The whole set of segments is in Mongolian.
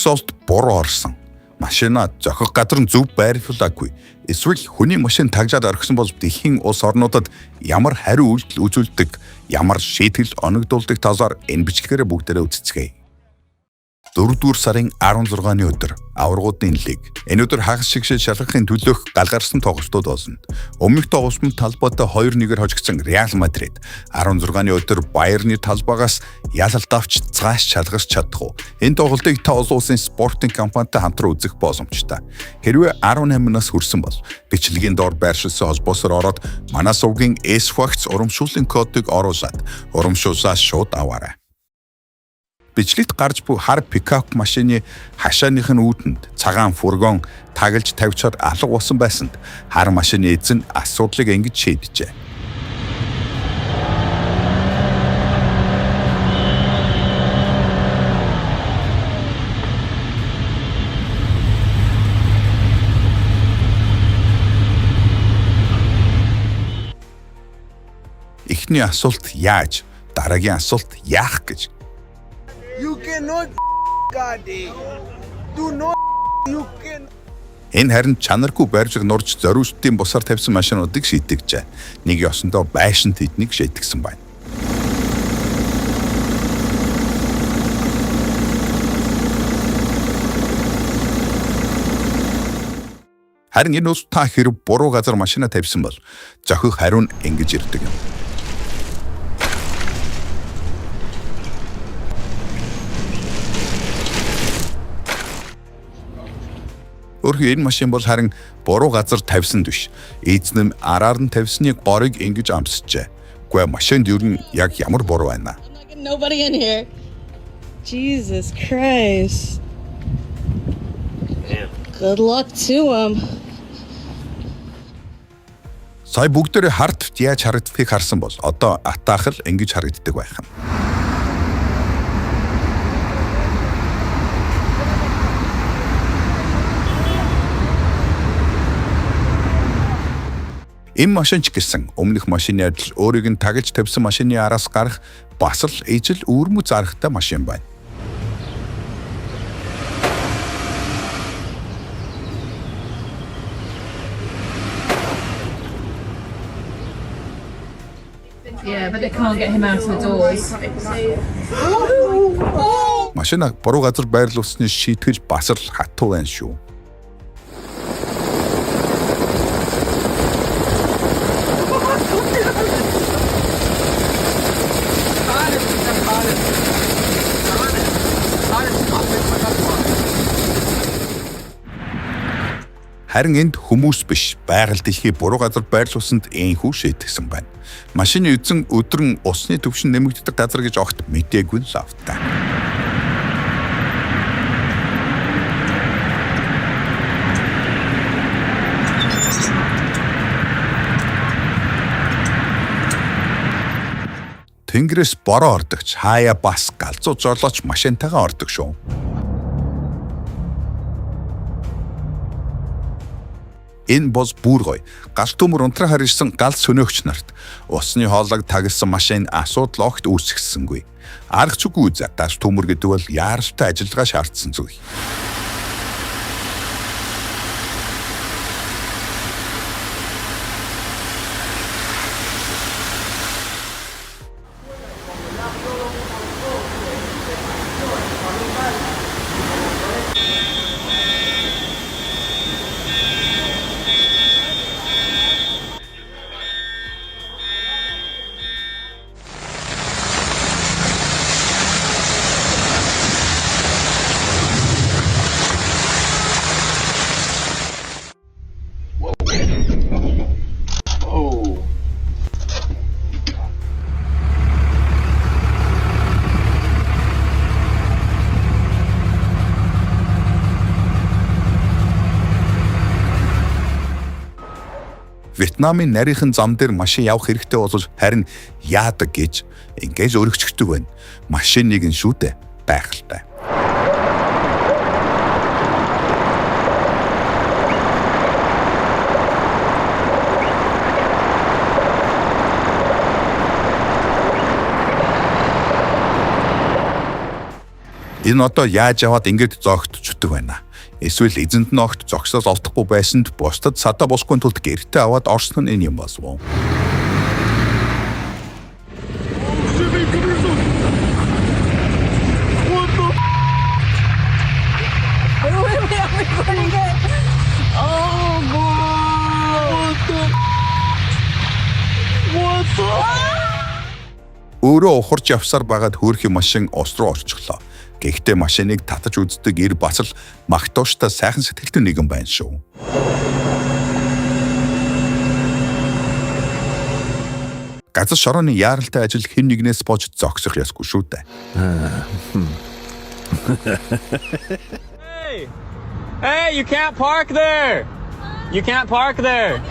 олд буруу орсон. Машина зохих газар нь зөв байрлуулаагүй. Эсвэл хүний машин тагжаад орхисон бол дэлхийн улс орнуудад ямар хариу үйлдэл үзүүлдэг, ямар шийтгэл оногдуулдаг талаар энэ бичлэгээр бүгдээрээ үзцгээе. 4-р сарын 16-ны өдөр аваргуудын лиг. Энэ өдөр хагас шигшээ шалгахын төлөөх галгарсан тоглолтууд болно. Өмнөх тоглолтод талбайтай 2-1-ээр хожигдсон Реал Мадрид 16-ны өдөр Байерны талбайгаас ялалт авч цааш шалгаж чадах уу? Энэ тоглолтыг та олон улсын спортын компанитай хамтран үзэх боломжтой. Хэрвээ 18 нас хүрсэн бол бичлэгийн доор байршилсан холбоосоор ороод манай сувгийн S-Facts урамшууллын кодыг оруулаад урамшуулсаа шууд аваарай. Бичлэгт гарч буй хар пикап машины хашааных нь үүдэнд цагаан фургон таглаж тавьчаар алга болсон байсанд хар машины эзэн асуудлыг ингэж шийджээ. Эхний асуулт яаж, дараагийн асуулт яах гэж. You cannot Gandhi. Do not you can. Энэ харин чанаргүй байршиг нурж зориултын бусаар тавьсан машинуудыг шийтгэжээ. Нэг ёсондоо байшин тэднийг шийдгсэн байна. Харин энэ ус та хэрэг буруу газар машина тавьсан бол зохих хариу нь ингэж ирдэг юм. Өөрхөн энэ машин бол харин буруу газар тавьсан биш. Эзэн нь араар нь тавьсныг горыг ингэж амсчээ. Гэхдээ машинд юу нь яг ямар буруу байна? Nobody in here. Jesus Christ. Good luck to him. Сая бүгдээрээ хард яаж харагдахыг харсан бол одоо атаахал ингэж харагддаг байх юм. Энэ машин ч гэсэн өмнөх машины адил өөрийг нь таглаж тавьсан машины араас гарах бас л ижил үүрмүү зарахтай машин байна. Yeah, but they can't get him out of the doors. Машина буруу газар байрлуулсныг шийтгэж бас л хатуу байна шүү. Харин энд хүмүүс биш, байгаль дэлхий буруу газар байрлуулсанд энхүү шийдгсэн байна. Машины эзэн өдрөн усны төвшин нэмэгддэг газар гэж огт мэдээгүй л автаа. Тэнгэрээс бороо ордогч хаяа бас галзуу жолооч машинтайгаа ордог шүү. Энэ бос бүр гоё. Галт төмөр унтраа харьсан галт сөнөөгч нарт усны хоолойг тагилсан машин асуудал огт үүсгэсэнгүй. Арга зүггүй үзээ. Галт төмөр гэдэг бол яаралтай ажиллагаа шаардсан зүйл. Вьетнамын нарийнхан зам дээр машин явах хэрэгтэй боловч харин яадаг гэж ингэж өргөчгдөг байна. Машиныг нь шүү дээ байхaltaй. Энэ одоо яаж яваад ингэж зогтчдөг байна. Эсвэл эзэнд нь огт зогсоос олдохгүй байсанд бусдад садаа босгүй тулд гэртээ аваад орсон нь энэ юм болов. Өөрөө ухарч явсаар байгаад хөөрхий машин ус руу орчихлоо. Гэхдээ машиныг татаж үздэг ир бас л магтууштай сайхан сэтгэлтэй нэгэн байна шүү. Газар шорооны яаралтай ажил хэн нэгнээс болж зогсох ёсгүй шүү дээ. Hey, you can't park there. You can't park there.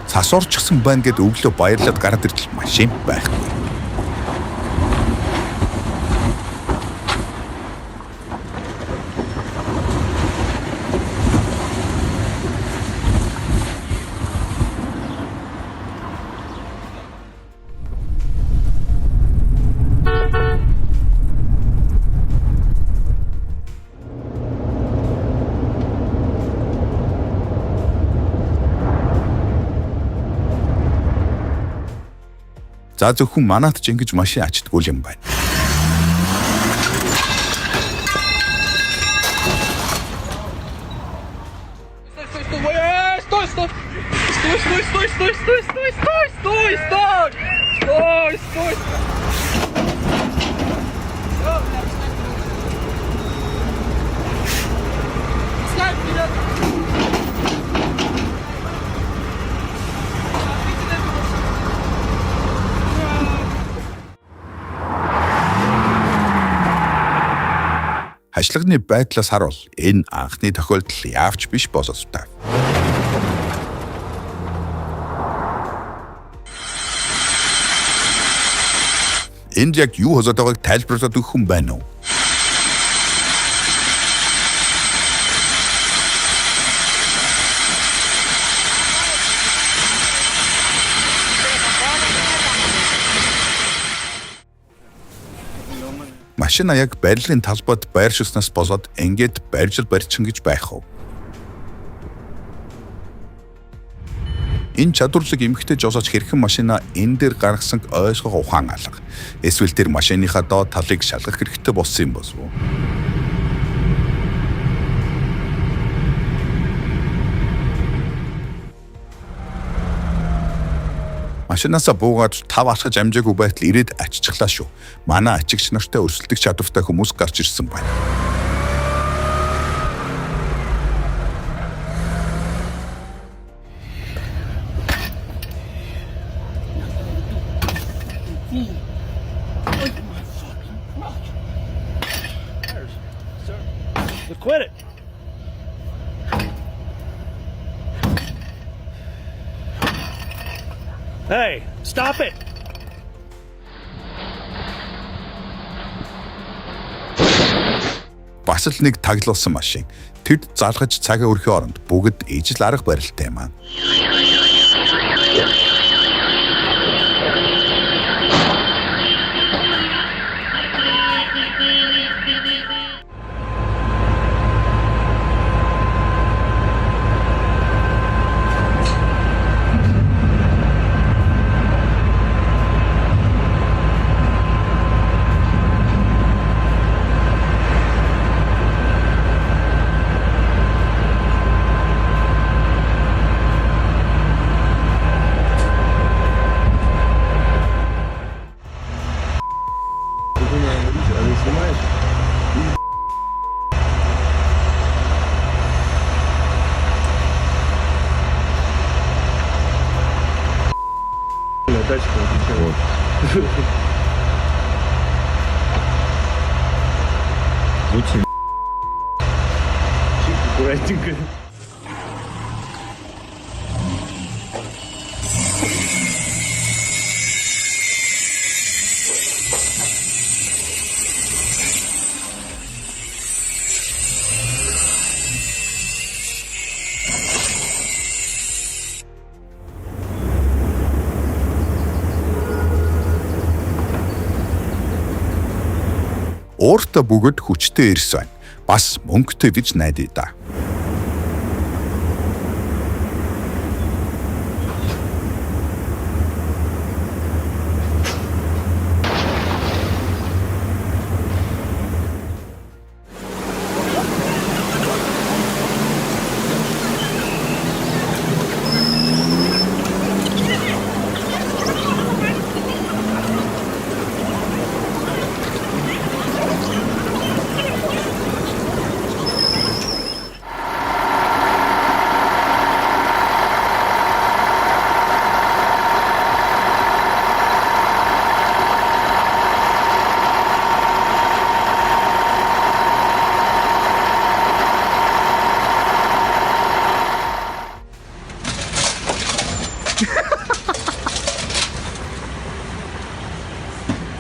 Засуурчсан байна гэд өглөө баярлаад гараад иртэл машин байхгүй. За зөвхөн манайд ч ингэж машин ачдаггүй юм байна. Стой! Хашлагны байдлаас харуул энэ анхны тохиолдол яавч биш боловстой. Энд яг юу хосоод байгааг тайлбарлаад өгөх хүн байна уу? Машина яг барилгын талбайд байршилснаас болоод ингээд барьжил барьчин гэж байх уу? Энэ чадварлаг эмэгтэй жосооч хэрхэн машина энэ дээр гаргасан ойсгоо ухаан алга. Эсвэл тэр машиныхаа доод талыг шалгах хэрэгтэй болсон юм болов уу? Машинаасаа буугаад тав алхаж амжаагүй байтал ирээд аччихлаа шүү. Манай ачигч нартай өрсөлдөх чадвартай хүмүүс гарч ирсэн байна. Quit it. Hey, stop it. Бас л нэг таглуулсан машин. Тэд залгаж цагаа өрхөө оронд бүгд ижил арга барилтай юм аа. Очень аккуратненько. Ууртаа бөгөөд хүчтэй ирс байна. Бас мөнгөтэй гэж найдаа да.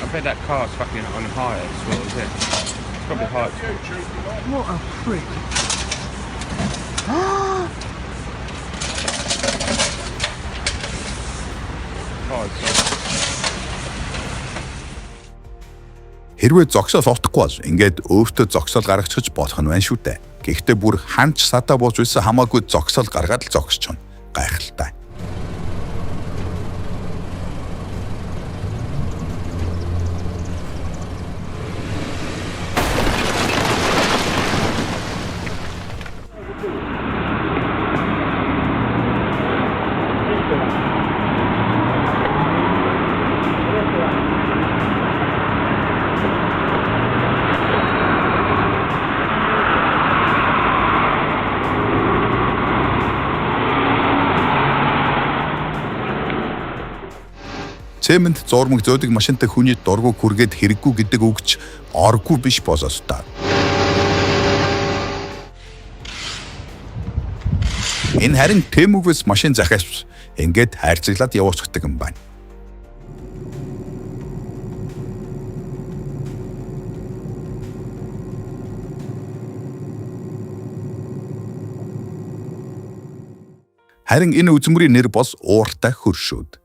I bet that car's fucking on high as well, is it? It's probably high. What a prick. Хэрвээ зогсоод фотохгүй бол ингээд өвтө зогсоол гаргачих болох нь байна шүү дээ. Гэхдээ бүр ханч садаа бууж байсан хамаагүй зогсоол гаргаад л зогсчихно. Гайхалтай. Цемент зурмаг зөөдөг машинтай хүний дургу хүргээд хэрэггүй гэдэг үгч оргүй биш болоос та. Энэ харин темүгээс машин захиас ингээд хайрцаглаад явуулчихдаг юм байна. Харин энэ үзмөрийн нэр бол ууртай хөршүүд.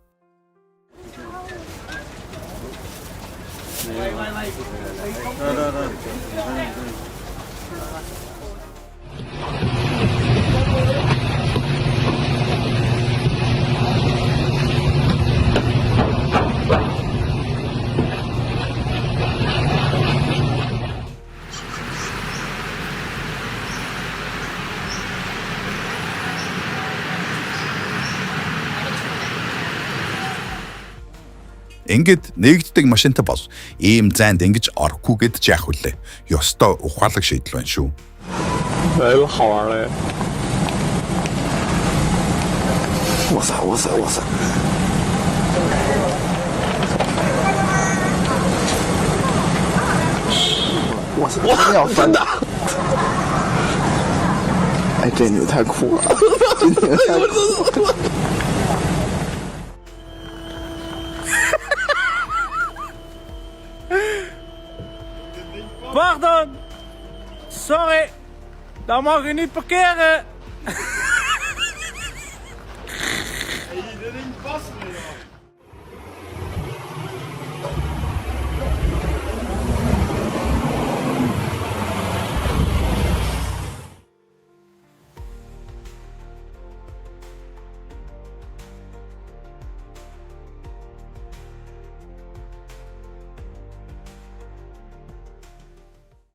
Ингээд нэгддэг машинтай бол ийм зайд ингэж орохгүй гэдэж яах вүлээ. Ёстой ухаалаг шийдэл байна шүү. 好玩嘞！哇塞哇塞哇塞！哇塞！真要翻的！哎，这女的太酷了，这女的太酷了。 Pardon! Sorry! Dat mag je niet parkeren!